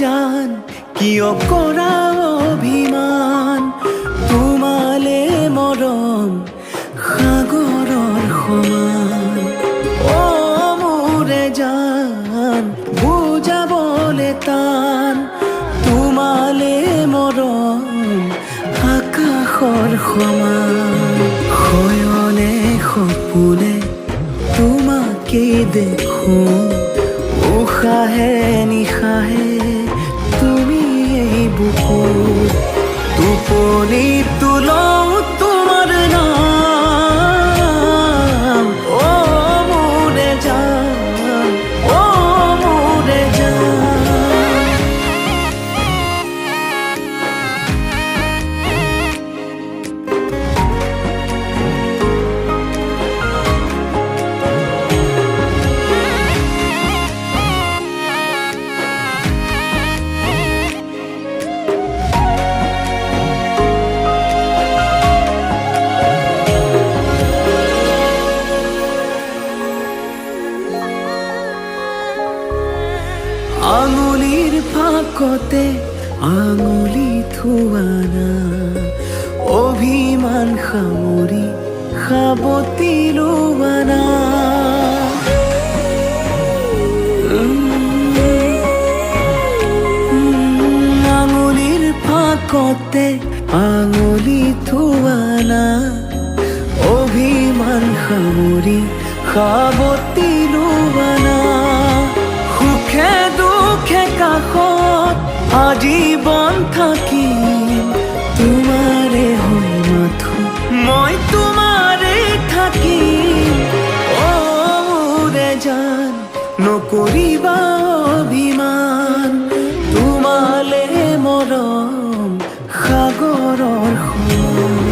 জান কিয় কৰা অভিমান তোমালে মৰম সাগৰৰ সমান অ মোৰে জান বুজাবলে টান তোমালে মৰম আকাশৰ সমান শয়নে সপোনে তোমাকে দেখো উশাহে নিশাহে তুমি এই বুকুত টোপনি তুলও তোমাৰ নাম অ মোৰে জান অ মোৰে জান আঙুলিৰ ফাকতে আঙুলি থোৱানা অভিমান সামৰি সাবতি লোৱানা আঙুলিৰ ফাকতে আঙুলি থোৱানা অভিমান সামৰি সাবতি লোৱানা সুখে দুখে কাষত আজীৱন থাকিম তোমাৰে হৈ মাথো মই তোমাৰে থাকিম অ মোৰে জান নকৰিবা অভিমান তোমালে মৰম সাগৰৰ সমান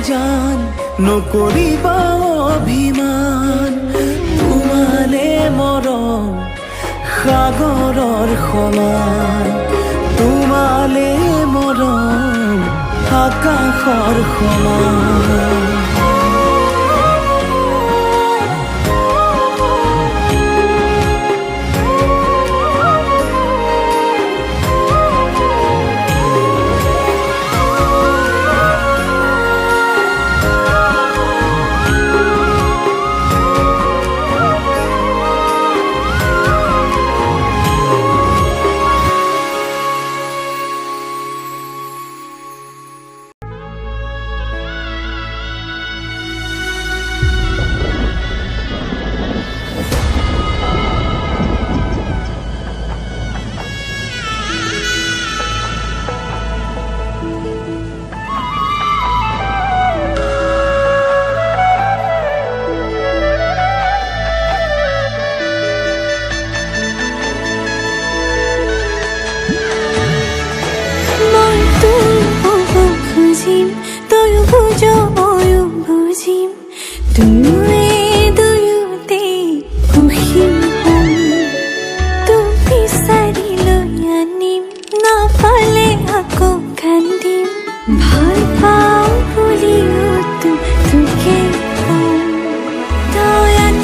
জান নকৰিবা অভিমান তোমালে মৰম সাগৰৰ সমান তোমালে মৰম আকাশৰ সমান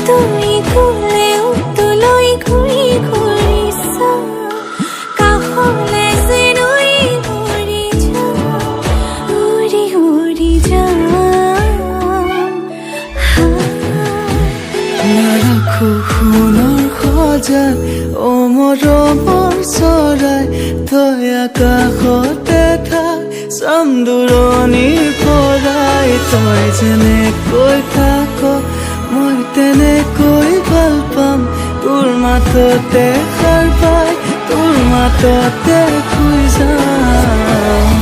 তুমি গলেও তোলৈ ঘূৰি ঘূৰি চাওঁ কাষলে যেন উৰি যাওঁ উৰি উৰি যাওঁ নাৰাখো সোণৰ সজাত অমৰমৰ চৰাই তই আকাশতে থাক চাম দূৰণি পৰাই তই যেনেকৈ থাক মই তেনেকৈ ভাল পাম তোৰ মাততে সাৰ পাই তোৰ মাততে শুই যাম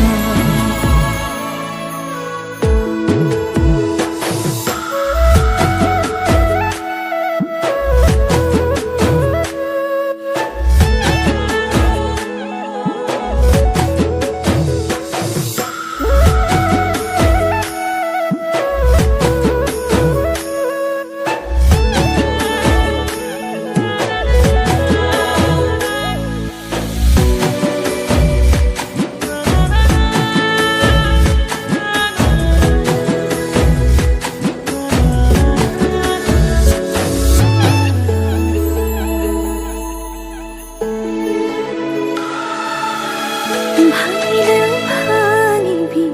ভাঙিলেও ভাঙিবি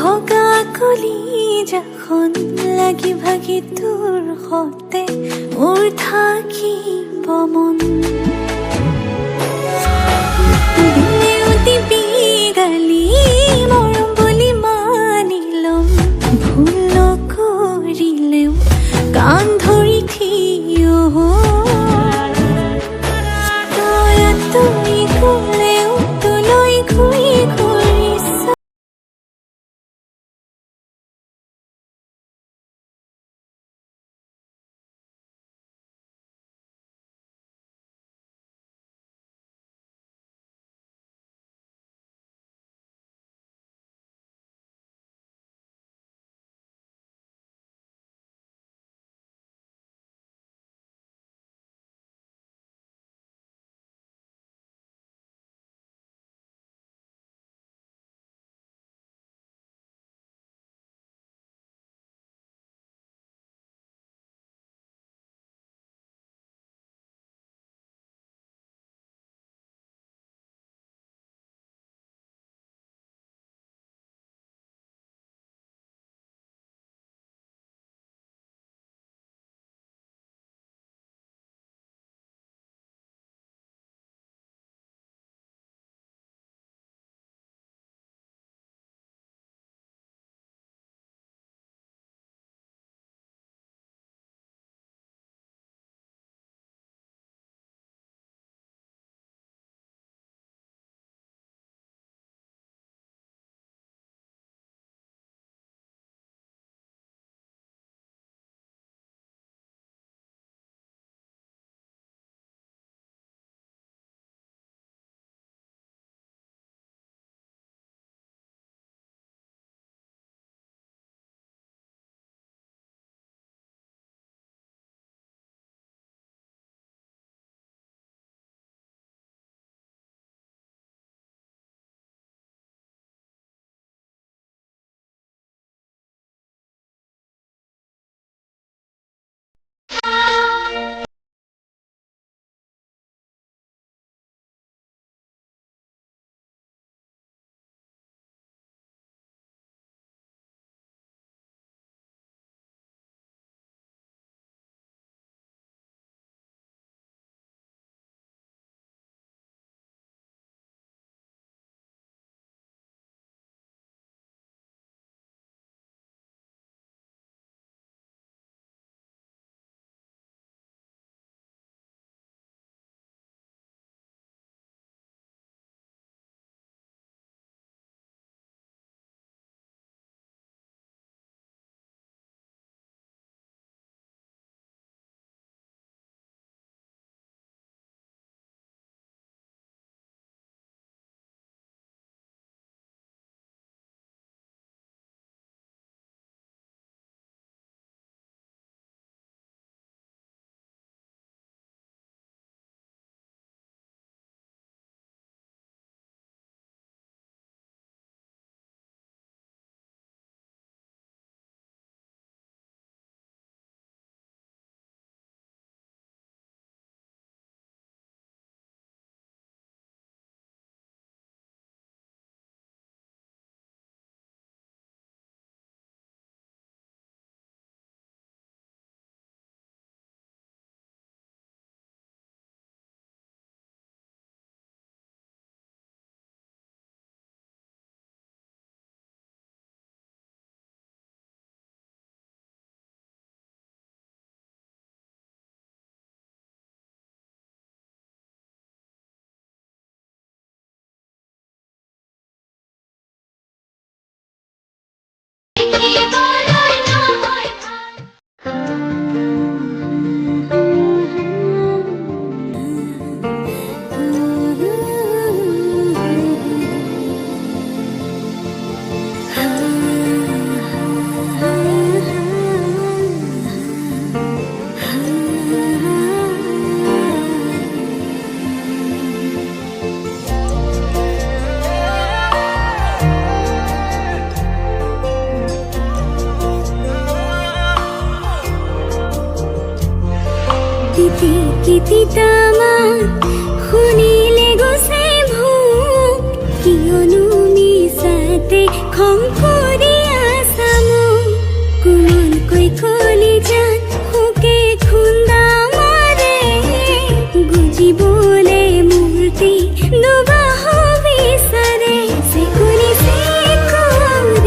ভগা কলিজাখন লাগি ভাগি তোৰ সতে মোৰ থাকিব মন দিলেও দিবি গালি মৰম বুলি মানি ল'ম ভুল কৰিলেও কাণ ধৰি থিয় তই তুমি গলেও তোলৈ ঘূৰি ঘূৰি তিতি কিতিতা মাত শুনিলে গছে ভোক কিয়নো মিছাতে খং কৰি আছা মোক কোমলকৈ কলিজাত শোকে খুন্দা মাৰে গুজিবলে মূৰ্তি দুবাহ বিচাৰে চেকুৰি চেকুৰি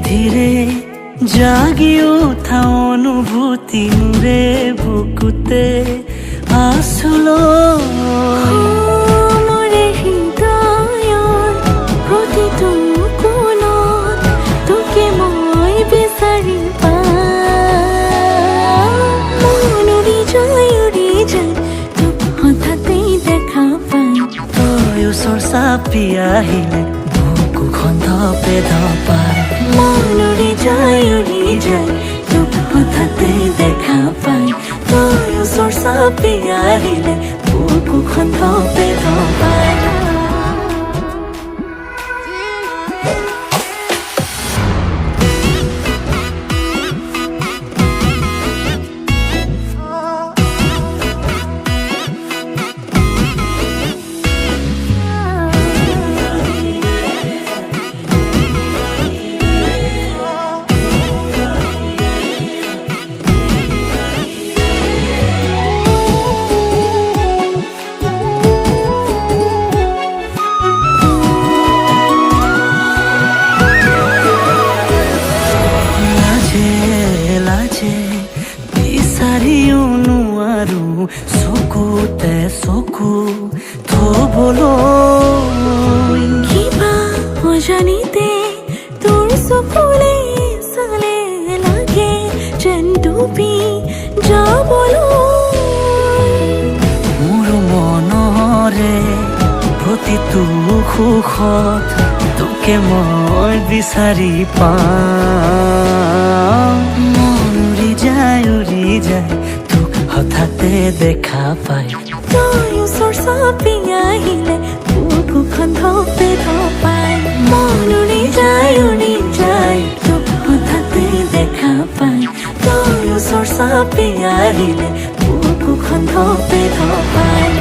ধীৰে জাগি ওঠা অনুভূতি নুৰে বুকুতে আসলো মোৰে হৃদয়ৰ প্ৰতিটো কোণত তোকে মই বিচাৰি পাওঁ। মন উৰি যায় তোক হঠাতে দেখা পাই। তই ওচৰ চাপি আহিলে বুকুখন ধপে ধপাই। মন উৰি যায় তোক হঠাতে দেখা পাই। তই ওচৰ চাপি আহিলে বুকুখন ধপে ধপাই। বিচাৰিও নোৱাৰো চকুতে চকু থবলৈ। কিবা অজানিতে তোৰ চকুলে চালে লাগে যেন ডুবি যাবলৈ। মোৰ মনৰে প্ৰতিটো সুখত তোকে মই বিচাৰি পাওঁ। মন উৰি যায় তোক হঠাতে দেখা পাই। তই ওচৰ চাপি আহিলে বুকুখন ধপে ধপাই। মন উৰি যায় তোক হঠাতে দেখা পাই। তই ওচৰ চাপি আহিলে বুকুখন ধপে ধপাই।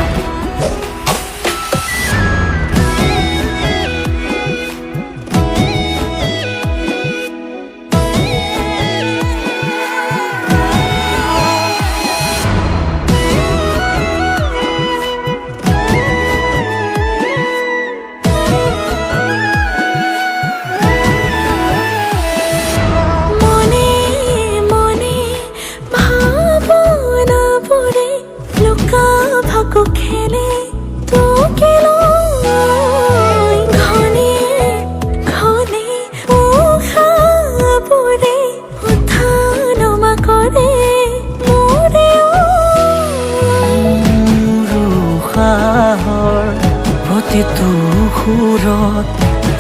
খেলে তোকে লৈ ঘনে ঘনে উশাহবোৰে উঠা নমা কৰে মোৰে। উশাহৰ প্ৰতিটো সুৰত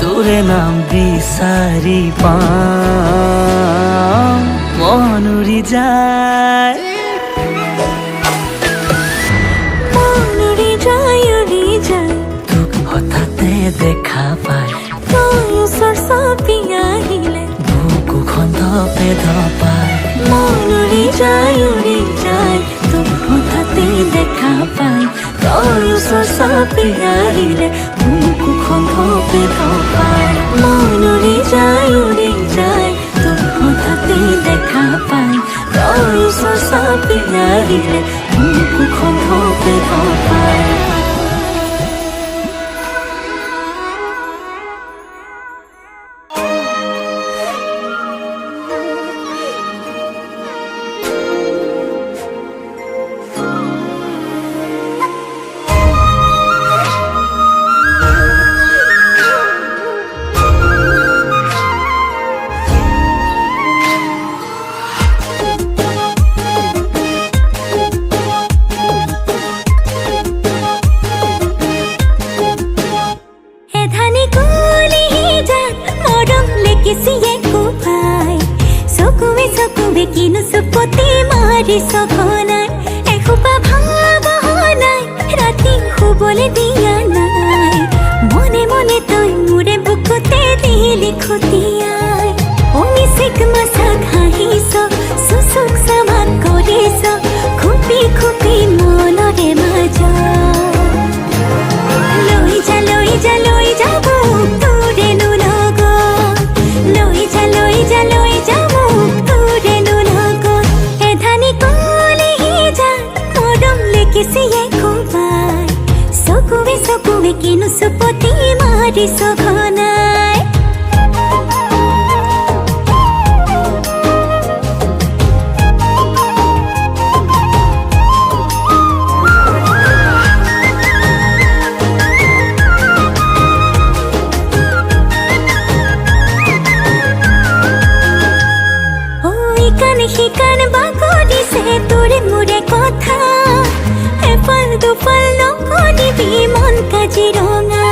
তোৰে নাম বিচাৰি পাওঁ। মন উৰি যায় তোক হঠাতে দেখা পাই। তই ওচৰ চাপি আহিলে বুকুখন ধপে ধপাই। মন উৰি যায় তোক হঠাতে দেখা পাই। তই ওচৰ চাপি আহিলে বুকুখন ধপে ধপাই। মন উৰি যায় তোক হঠাতে দেখা পাই। তই ওচৰ চাপি আহিলে বুকুখন ধপে ধপাই। কিনো চুপতি মাৰি সঘনাই এসোপা ভাবনাই ৰাতি শুবলৈ দিয়া নাই। মনে মনে তই মোৰে বুকুতে দিলি খতিয়াই। অমিচিক মাছাক হাঁহিছ চুচুক চামাক কৰিছ খুপি খুপি মনৰে মাজত। লৈ যা মোক তোৰেনো লগত। লৈ যা মোক তোৰেনো লগত। এধানি কলিহি যা মৰম লেকিছিয়ে কোবাই। চকুৱে কিনো চুপতি মাৰিছ ঘনাই। শিকান বাগৰিছে তোৰে মোৰে কথা এফাল দুফাল নকৰিবি মন কাজিৰঙা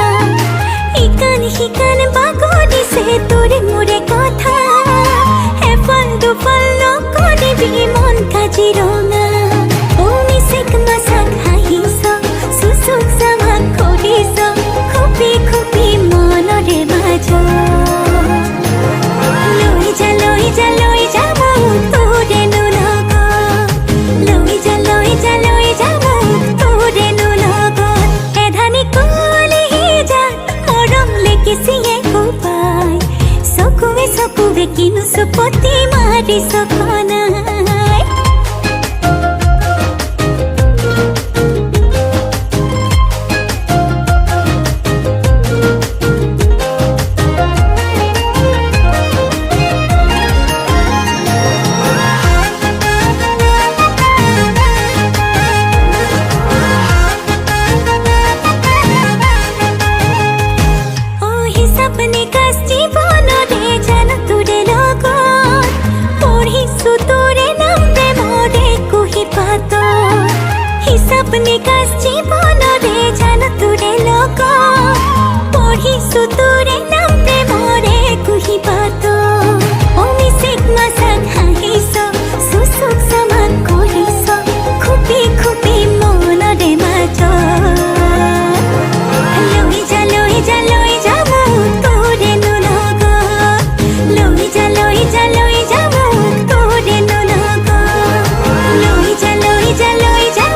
ইকান সিকান বাগৰিছে তোৰে মোৰে কথা এফাল দুফাল নকৰিবি মন কাজিৰঙা মিছেক মাছাক হাঁহিছ চুচুক চামাক কৰিছ খুপি খুপি মনৰে মাজত লৈ যা লৈ যা লৈ যা মোক তোৰেনো লগত লৈ যা লৈ যা লৈ যা মোক তোৰেনো লগত এধানি কলিহি যা মৰম লেকিছিয়ে কোপাই চকুৱে চকুৱে কিনো চুপতি মাৰিছ খনাই अपने कास जीवनरे जान तुरे लोक पढिसु तुरे नामरे मोरे कुही बातो मिसेक मासाक हाहिस सुसुक समान करिस खुपी खुपी मनरे माझ লৈ যা লৈ যা লৈ যা মোক তোৰেনো লগত লৈ যা লৈ যা লৈ যা মোক তোৰেনো লগত লৈ যা লৈ যা লৈ যা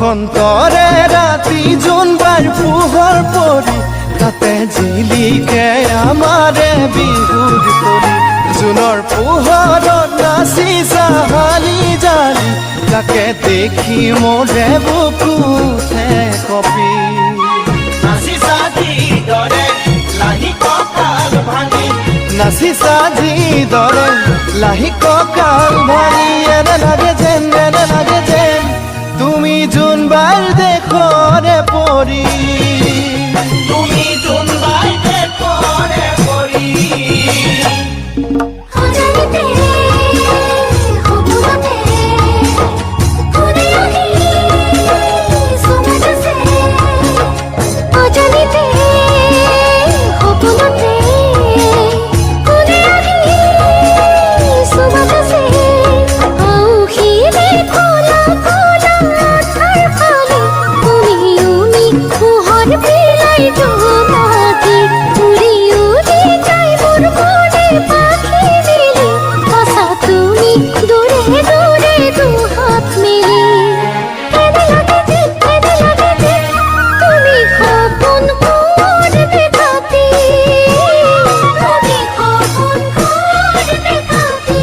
বসন্তৰে ৰাতি জোনবাৰ পোহৰ পৰি তাতে জিলিকে আমাৰে বিহুৰ তলি জোনৰ পোহৰত নাচিছা হালি জালি তাকে দেখি মোৰে বুকুতে কপি নাচিছা যিদৰে লাহি কঁকাল ভাঙি নাচিছা যিদৰে লাহি কঁকাল ভাঙি এনে লাগে যেন তুমি জোনবাৰ দেখৰে পৰি তুমি জোনবাৰ দেখৰে পৰি অজানিতে সপোনতে কোনে আহি চুমা দিছে অজানিতে সপোনতে কোনে আহি চুমা দিছে আউসিৰে খোলা খোলা ঠাই ফালি তুমি পোহৰ বিলাই জোনাকি উৰি উৰি যাই মোৰ মনে পাখি দিলি সঁচা তুমি দূৰে দূৰে দুহাত মেলি এনে লাগে যে তুমি সপোন মোৰ দেখাতি তুমি সপোন মোৰ দেখাতি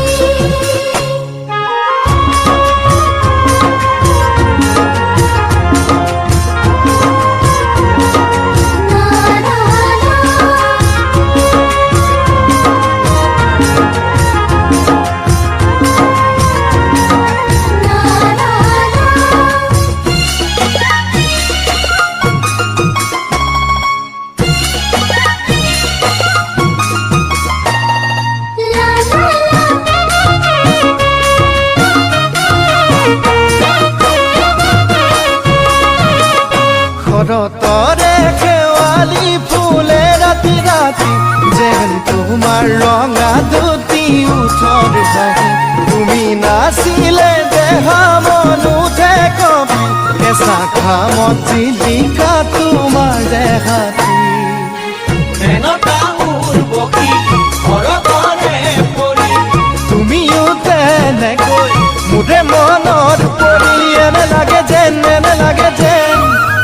শৰতৰে শেৱালি ফুলে ৰাতি ৰাতি যেন তোমাৰ ৰঙা দুটি উঠৰ ভাহি তুমি নাচিলে দেহা মন উঠে কপি কেঁচা ঘামত জিলিকা তোমাৰ দেহাতি মেনকা উৰ্বশী শৰতৰে পৰি তুমিও তেনেকৈ মোৰে মনৰ পৰি এনে লাগে যেন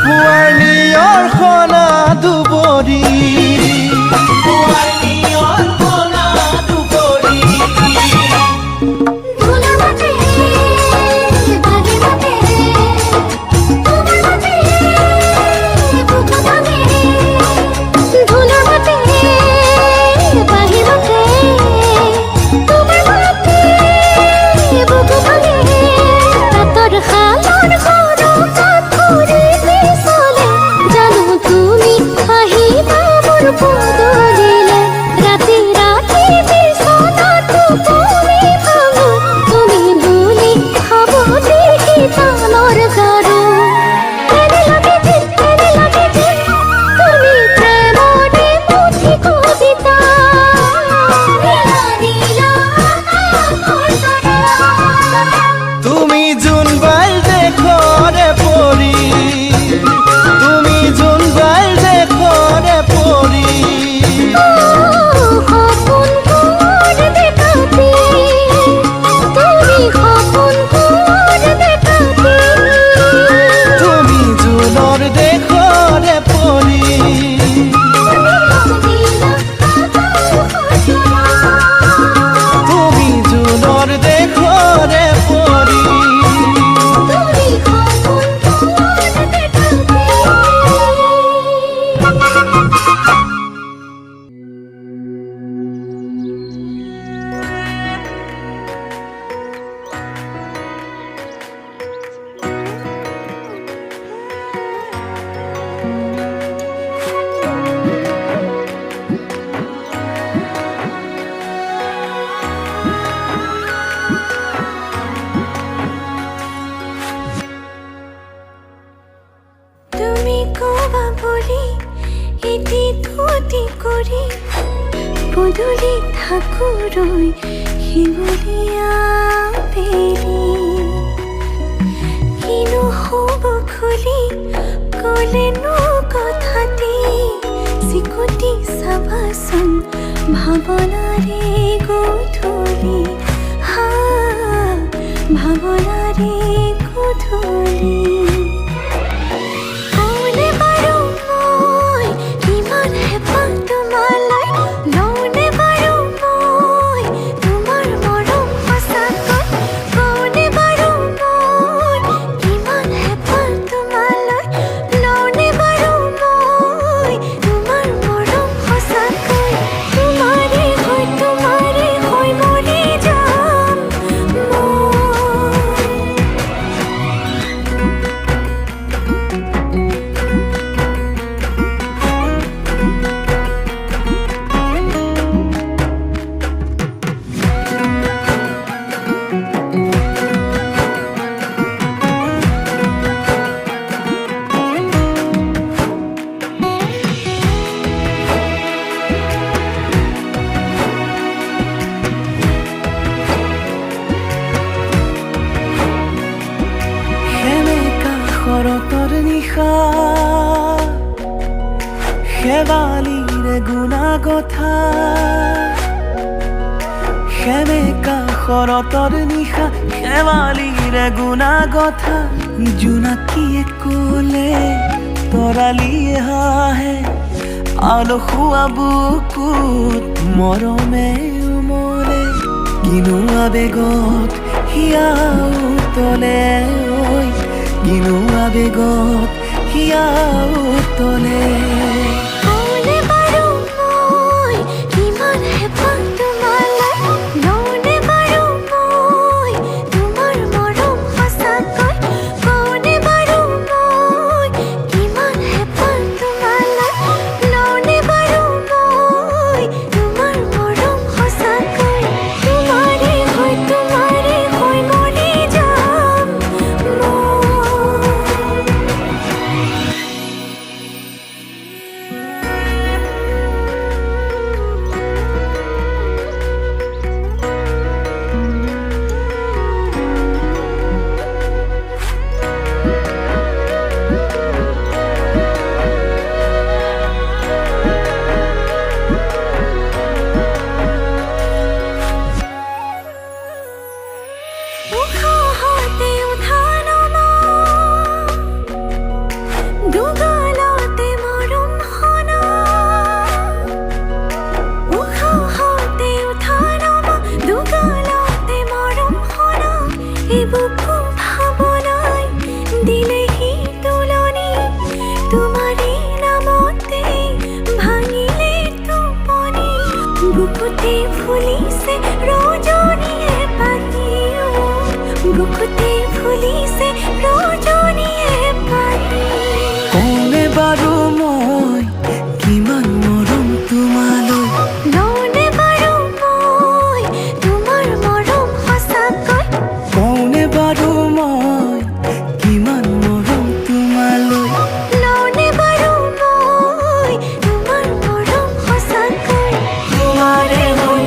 পুৱাৰ নিয়ৰ সনা দুবৰি পুৱাৰ নিয়ৰ কণা দুবৰি ধুলা মাতে বাগে মাতে তোমার মাতে বুকু ভাঙে ধুলা মাতে বাগে মাতে তোমার মাতে বুকু ভাঙে তাতর খালর ঘর কাঠুরি পিছলে জানো তুমি আহিবা মোৰ পদূলিলে ৰাতি ৰাতি বিছনাটো পৰি ভাঙো তুমি বুলি ভাবোতে শীতলৰ গাৰু এনে লাগে যে তুমি প্ৰেমৰে পুথি কবিতা নীলা নীলা আকাশৰ তৰা তুমি জোনবাৰ দেখৰে পৰি তুমি জোনবাৰ দেখৰে পৰি সপোন মোৰ দেখাতি তুমি সপোন মোৰ দেখাতি তুমি জোনৰ দেখৰে পৰি তুমি জোনৰ দেখৰে পৰি তুমি কবা বলি এটি ধুতি কৰি পদূলি থাকো ৰৈ শিঙলীয়া বেলি কিনো হ'ব খুলি ক'লেনো কথাটি চিকুটি চাবাচোন ভাৱনাৰে গধূলি ভাৱনাৰে গধূলি নিশা শেৱালীৰে গুণা গথা সেমেকা শৰতৰ নিশা শেৱালীৰে গুণা গথা জোনাকীয়ে ক'লে তৰালিয়ে হাঁহে আলসুৱা বুকুত মৰমে উমলে কিনো আবেগত হিয়া উতলে ঐ কিনো আবেগত হিয়া উতলে কওঁনে বাৰু মই কিমান হেঁপাহ তোমালৈ লওঁনে বাৰু মই তোমাৰ মৰম সঁচাকৈ কওঁনে বাৰু মই কিমান হেঁপাহ তোমালৈ লওঁনে বাৰু মই তোমাৰ মৰম সঁচাকৈ তোমাৰে হৈ মৰি যাম উশাহতে উঠা নমা দুগালতে মৰম সনা উশাহতে উঠা নমা দুগালতে মৰম সনা এই বুকু ভাৱনাই দিলেহি তুলনি তোমাৰে নামতে ভাঙিলে টোপনি বুকুতে ফুলিছে ৰজনীয়ে পাহি বুকুতে ফুলিছে ৰজনীয়ে পাহি কওঁনে বাৰু মই কিমান মৰম তোমালৈ লওঁনে বাৰু মই তোমাৰ মৰম সঁচাকৈ কওঁনে বাৰু মই কিমান মৰম তোমালৈ লওঁনে বাৰু মই তোমাৰ মৰম সঁচাকৈ তোমাৰে হৈ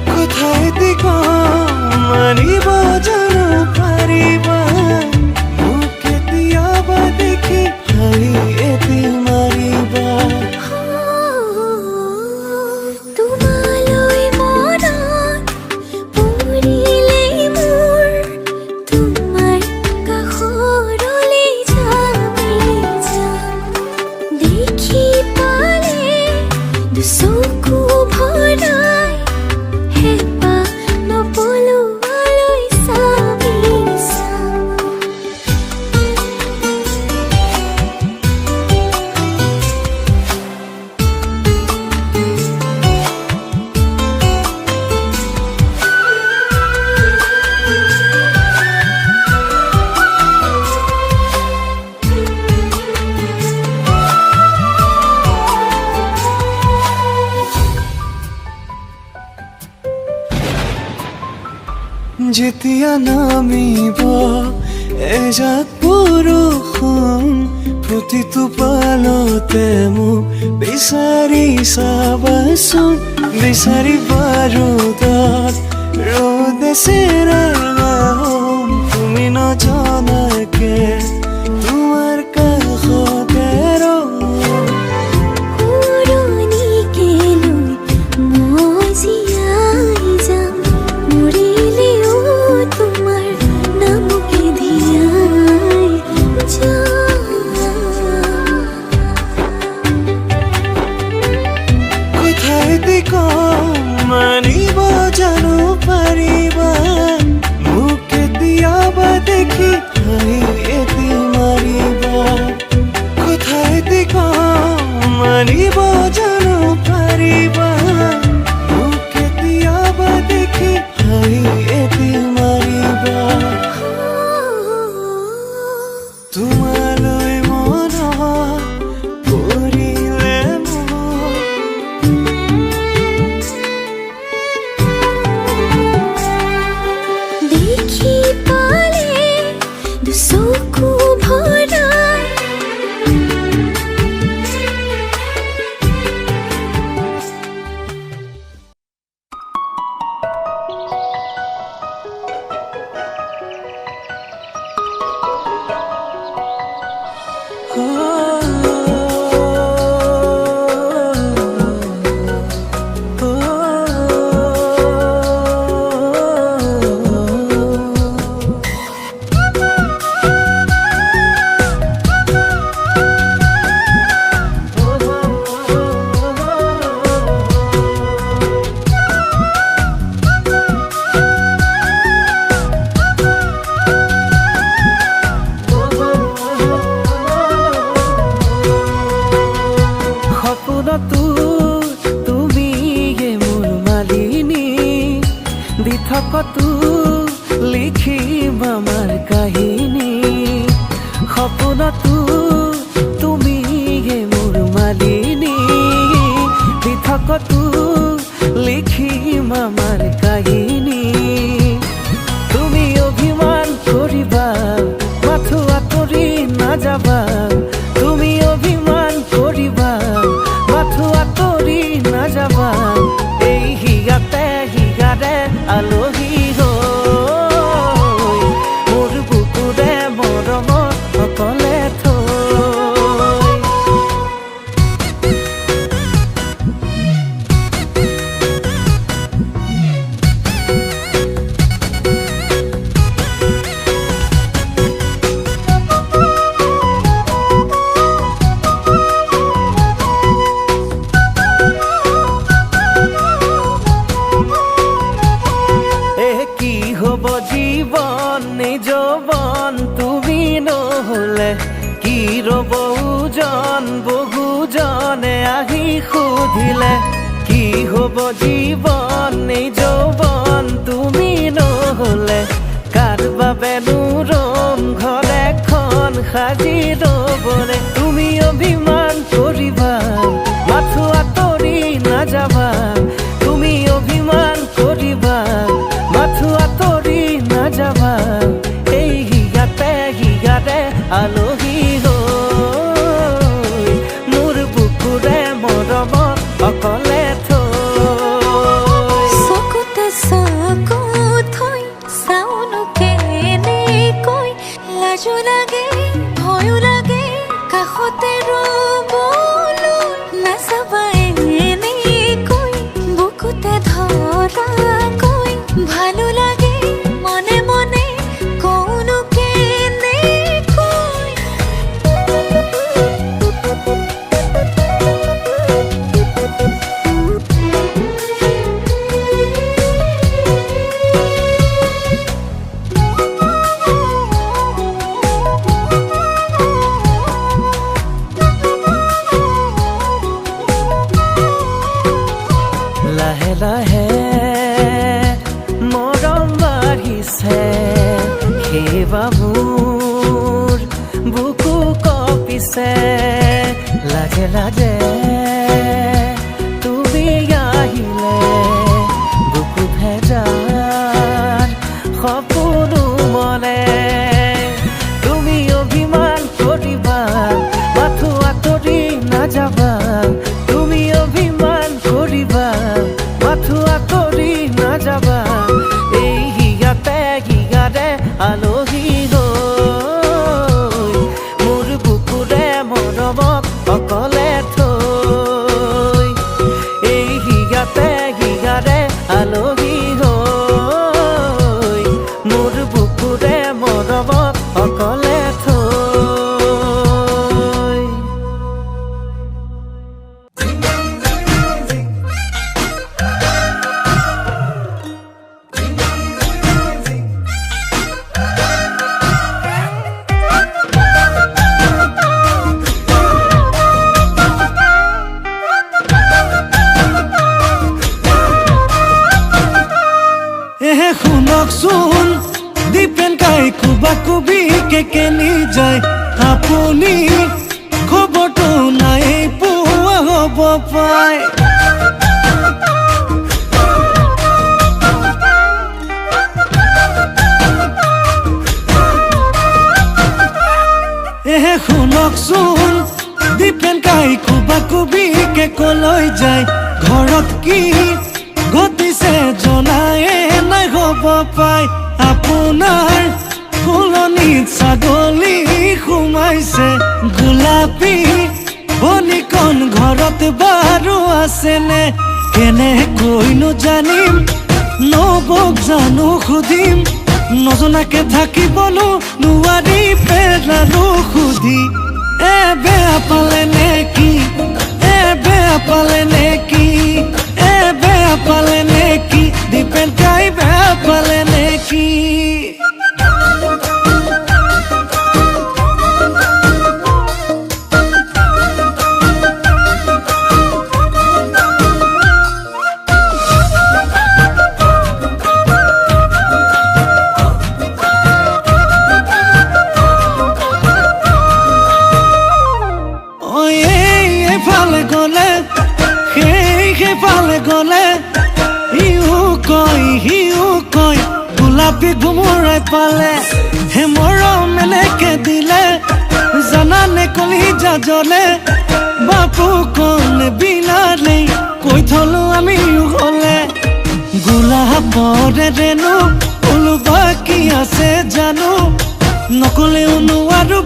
কোথায় দিক মানিব জানো পাৰিবা মোকে দিয়াবা দেখি হাঁহি এটি মাৰিবা তোমালৈ মনত পৰিলেই মোৰ তোমাৰ কাষৰলৈ যামেই যাম দেখি পালে দুচকু ভৰাই হেঁপাহ নপলোৱালৈ চামেই চাম যেতিয়া নামিব এজাক বৰষুণ প্ৰতিটো পালতে মোক বিচাৰি চাবাচোন বিচাৰি বাৰু তাত ৰ'দে চেৰাঙাম তুমি নজনাকে তোমাৰ কাষতে পুৰণিকে লৈ মই জীয়াই যাম মৰিলেও তোমাৰ নামকে ধিয়াই যাম কোথায় দিক মানিব জানো পাৰিবা মোকে দিয়াবা দেখি হাঁহি এটি মাৰিবা কোথায় দিক মানিব জানো পাৰিবা মোকে দিয়াবা দেখি হাঁহি এটি মাৰিবা তোমালৈ মনত পৰিলে মোৰ দেখি পালে দুচকু ভৰাই সপোনতো তুমিয়ে মোৰ মালিনী দি থকতো লিখিম আমাৰ কাহিনী সপোনতো তুমিয়ে মোৰ মালিনী দি থকতো লিখিম আমাৰ কাহিনী তুমি অভিমান কৰিবা মাথো আঁতৰি নাযাবা তুমি অভিমান কৰিবা মাথো আঁতৰি নাযাবা এই হিগাতে হিগাৰে আলহী হৈ মোৰ বুকুৰে মৰমত অকলে থৈ কি হব জীবন যৌবন তুমি নহলে কি ৰব ওজন বহুজনে আহি সুধিলে কি হব জীবন যৌবন তুমি নহলে কাৰ বাবেনো ৰম ঘৰ এখন সাজি ৰবলে তুমি অভিমান কৰিবা মাথো আঁতৰি নাযাবা তুমি অভিমান কৰিবা মাথো আঁতৰি নাযাবা এই হিগাতে হিগাৰে আলহী ভয়ো লাগে কাষতে ৰ'বলৈ নাচাবা এনেকৈ বুকুতে ধৰাকৈ ভালো লাগে মনে মনে কওনো কেনেকৈ লাহে লাহে মৰম বাঢ়িছে সেইবাবুৰ বুকু কঁপিছে লাজে লাজে তুমি আহিলে বুকু ভেজাৰ সপোনো মনে তুমি অভিমান কৰিবা মাথো আঁতৰি নাযাবা তুমি অভিমান কৰিবা মাথো আঁতৰি নাযাবা এই হিগাতে হিগাৰে আলহী হৈ মোৰ বুকুৰে মৰমক অকলে থৈ এই হিগাতে হিগাৰে আলহী হৈ মোৰ বুকুৰে মৰমক অকলে থৈ শুনকচোন দীপেন কাই কুবা কুবি কেনি যায় আপুনি খবৰটো নাই পোৱা হ'ব পায় শুনকচোন দীপেন কাই কুবা কুবি কলৈ যায় ঘৰত কি ঘটিছে জনায়ে নাই হ'ব পায় আপোনাৰ ফুলনিত ছাগলী সোমাইছে গোলাপী বনিকণ ঘৰত বাৰু আছেনে কেনেকৈনো জানিম নবৌক জানো সুধিম নজনাকে থাকিবনো নোৱাৰি পেলানো সুধি বেয়া পালে নেকি বেয়া পালে নেকি বেয়া পালে নেকি দীপেন কাই বেয়া পালে নেকি এইফালে গ'লে সেইফালে গ'লে ইও কয় গোলাপী ঘুমৰাই পালে হে মৰম এনেকে দিলে জানানে কলিজা জ্বলে বাপু কণ বিলালে কৈ থলো আমি হ'লে গোলাপৰে ৰেণু ওলোবা কি আছে জানো নকলেও নোৱাৰো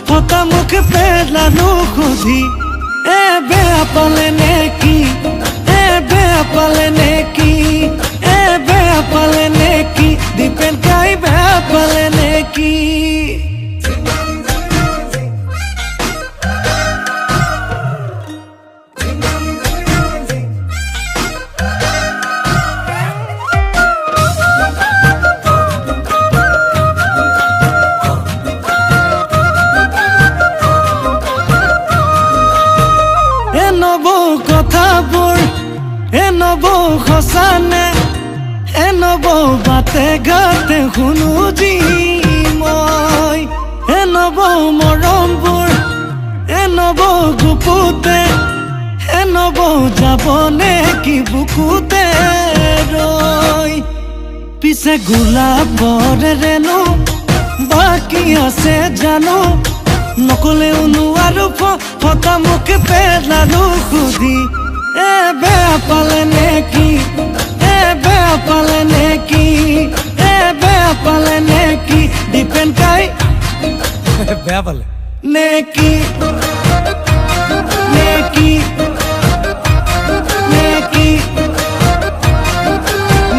ফটা মুখ পেলানো সুধি বেয়া পালে নেকি বেয়া পালে নেকি বেয়া পালে নেকি দীপেন কাই বেয়া পালে নেকি কথাবোৰ নবৌ সঁচানে নবৌ বাটে ঘাটে শুনো যি মই নবৌ মৰমবোৰ নবৌ গুপুতে নবৌ যাবনে কি বুকুতে ৰৈ পিছে গোলাপৰে ৰেণু বাকী আছে জানো নকলেও নোৱাৰো ফটা মুখ পেলানো সুধি বেয়া পালে নেকি বেয়া পালে নেকি বেয়া পালে নেকি দীপেন কাই বেয়া পালে নেকি নেকি নেকি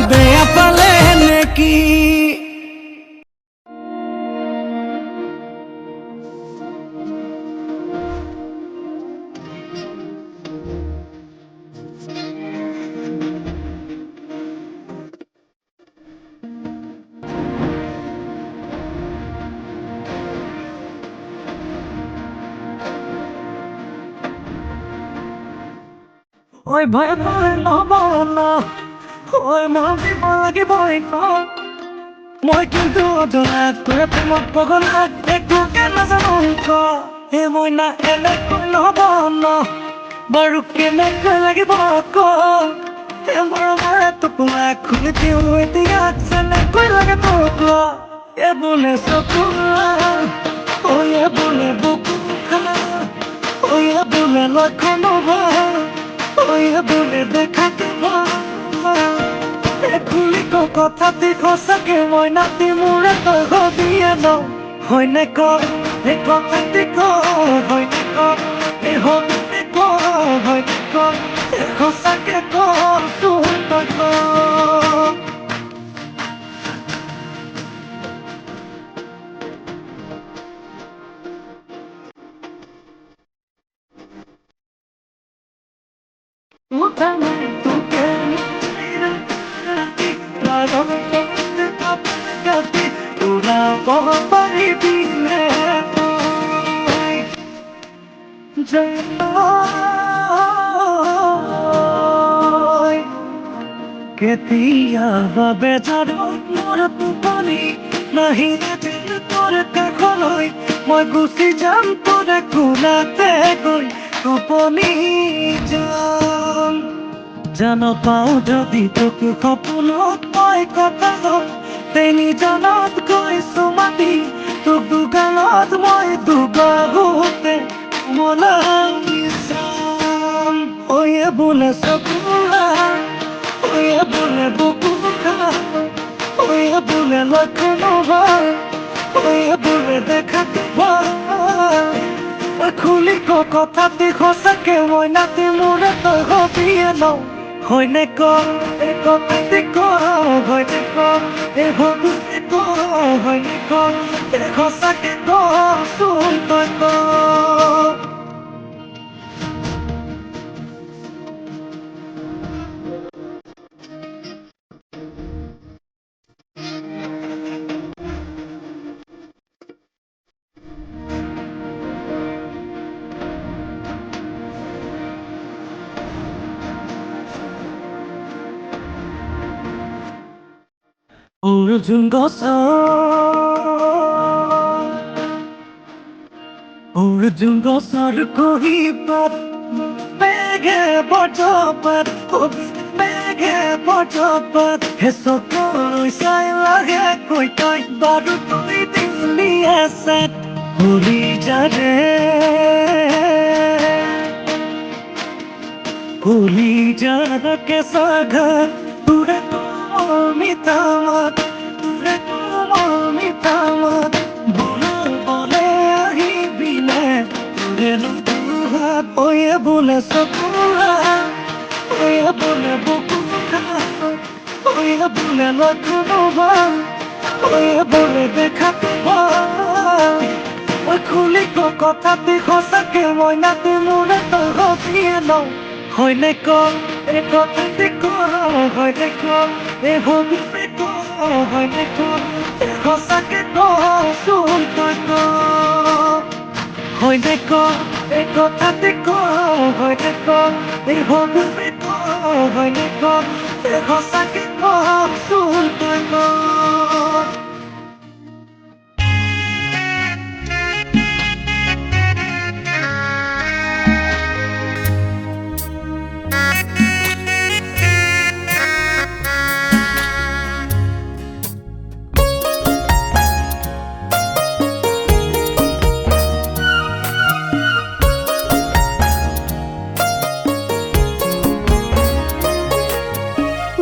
বেয়া পালে নেকি ঐ ভয় ভয় নবন ঐ মৰম দিব লাগিবই ন মই কিন্তু অজনাত তোৰে প্ৰেমত পগলাত একোকে নাজানো ক এই মইনা এনেকৈ নহব ন বাৰু কেনেকৈ লাগিব ক এই মৰমৰে টোপোলা খুলি দিওঁ এতিয়া যেনেকৈ লাগে তোক এই বোলে চকু ঐ এই বোলে বুকু খানা ঐ এই বোলে লক্ষণ ঐ এই বোলে দেখা খুলিক কথাটি সঁচাকে মই নাতি মোৰে তই হবিয়ে ন হয়নে ক এই কথাটি ক হয়নে ক এই হবিয়ে ক হয়নে ক এই সঁচাকে ক তোৰ তই ক কেতিয়াবা বেজাৰত মোৰ টোপনি নাহিলে দিন তোৰ কাষলৈ মই গুচি যাম তোৰ কোলাতে গৈ টোপনি যাম জান পাওঁ যদি তোক সপোনত মই কটালত তেনি জানত গৈছো মাতি তোক দুগালত মই দুবাহুতে মনাই যাম ঐ বোলে চকুৰা ঐ বোলে বুকু খা ঐ বোলে লক্ষণ ঐ বোলে দেখা খুলি ক কথাটি সঁচাকে মই নাতি মোৰে তই হবিয়ে ন হয়নে ক এই কথাটি ক হয়নে ক এই হবিয়ে ক হয়নে ক এই সঁচাকে ক তোৰ তই ক অৰ্জুন গছৰ কহিপাত বেগে বজপাত বেগে বজপাত হে চকুলৈ চাই লাগে কৈ তই বাৰু তই দিলি এচেট ভুলি যাৰে ভুলি যাৰ কেঁচা ঘাট তোৰে মিঠামত তোৰে মিঠামত বলে আহিবিলে তোৰে নুহাত ঐ বোলে চকুৰা ঐ বোলে বুকু খা ঐ বোলে লক্ষণ ঐ বোলে দেখা ঐ খুলি ক কথাটি সঁচাকে মই নাতি মোৰে তই হবিয়ে ন হয়নে ক এই কথাটি ক হয়নে ক এই হবিয়ে ক হয়নে ক এই সঁচাকে ক তোৰ তই ক হয়নে ক এই কথাটি ক হয়নে ক এই হবিয়ে ক হয়নে ক এই সঁচাকে ক তোৰ তই ক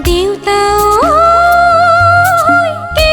দেউতা ঐ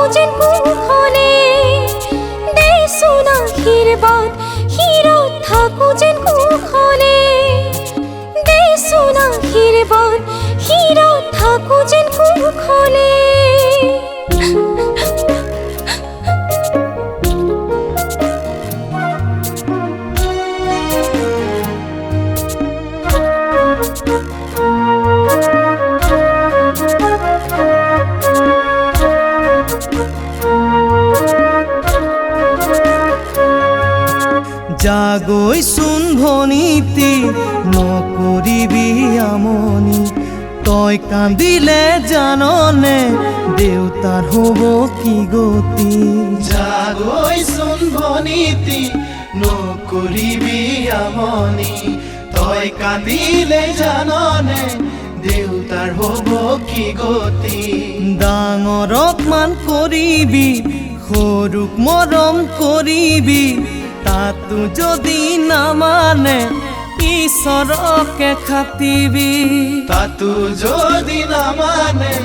থাকো যেন কুখনে দেচোন আশীৰ্বাদ শিৰত থাকো যেন কুখনে দেচোন আশীৰ্বাদ শিৰত থাকো যেন কুখনে জাগৈচোন ভনীতি নকৰিবি আমনি তই কান্দিলে জাননে দেউতাৰ হ'ব কি গতি জাগৈচোন ভনীতি নকৰিবি আমনি তই কান্দিলে জাননে দেউতাৰ হ'ব কি গতি ডাঙৰক মান কৰিবি সৰুক মৰম কৰিবি তাতো যদি নামানে ঈশ্বৰকে খাটিবি তাতো যদি নামানে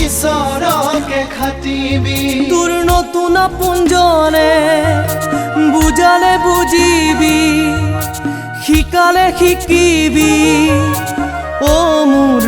ঈশ্বৰকে খাটিবি তোৰ নতুন আপোনজনে বুজালে বুজিবি শিকালে শিকিবি অ মোৰ